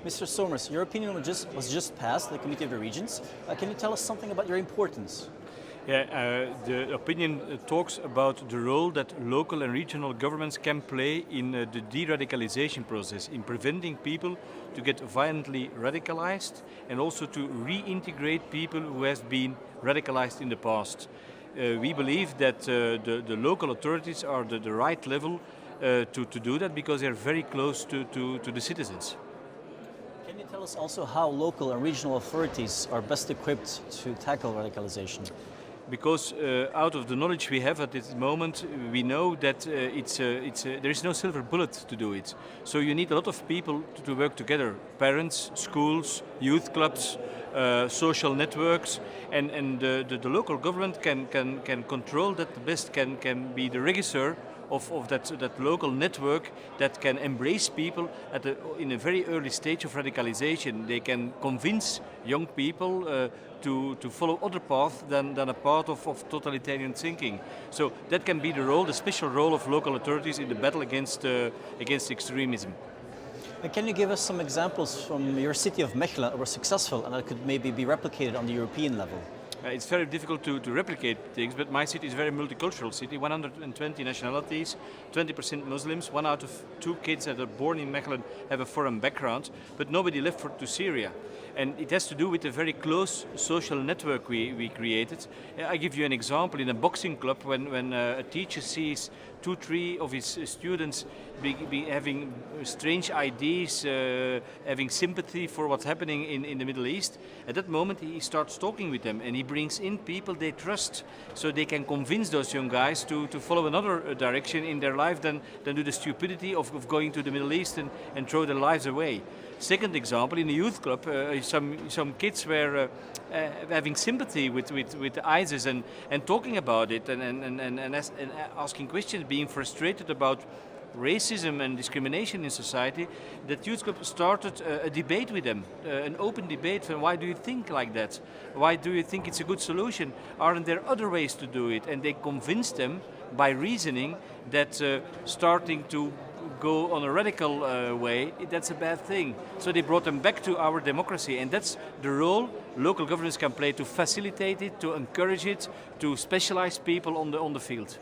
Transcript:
Mr. Somers, your opinion was just passed, the Committee of the Regions. Can you tell us something about your importance? Yeah, the opinion talks about the role that local and regional governments can play in the de-radicalization process, in preventing people to get violently radicalized and also to reintegrate people who have been radicalized in the past. We believe that the local authorities are the right level to do that because they're very close to the citizens. Can you tell us also how local and regional authorities are best equipped to tackle radicalization? Because out of the knowledge we have at this moment, we know that there is no silver bullet to do it. So you need a lot of people to work together: parents, schools, youth clubs, social networks, and the local government can control that the best, can be the register of that local network that can embrace people in a very early stage of radicalization. They can convince young people to follow other paths than a path of totalitarian thinking. So that can be the role, the special role of local authorities in the battle against extremism. And can you give us some examples from your city of Mechelen that were successful and that could maybe be replicated on the European level? It's very difficult to replicate things, but my city is a very multicultural city, 120 nationalities, 20% Muslims, 1 out of 2 kids that are born in Mechelen have a foreign background, but nobody left to Syria. And it has to do with a very close social network we created. I give you an example. In a boxing club, when a teacher sees 2-3 of his students be having strange ideas, having sympathy for what's happening in the Middle East, at that moment he starts talking with them and he brings in people they trust, so they can convince those young guys to follow another direction in their life than do the stupidity of going to the Middle East and throw their lives away. Second example, in a youth club, some kids were having sympathy with ISIS and talking about it and asking questions, being frustrated about racism and discrimination in society. That youth club started a debate with them, an open debate. Why do you think like that? Why do you think it's a good solution? Aren't there other ways to do it? And they convinced them by reasoning that starting to go on a radical way, that's a bad thing. So they brought them back to our democracy, and that's the role local governments can play to facilitate it, to encourage it, to specialize people on the field.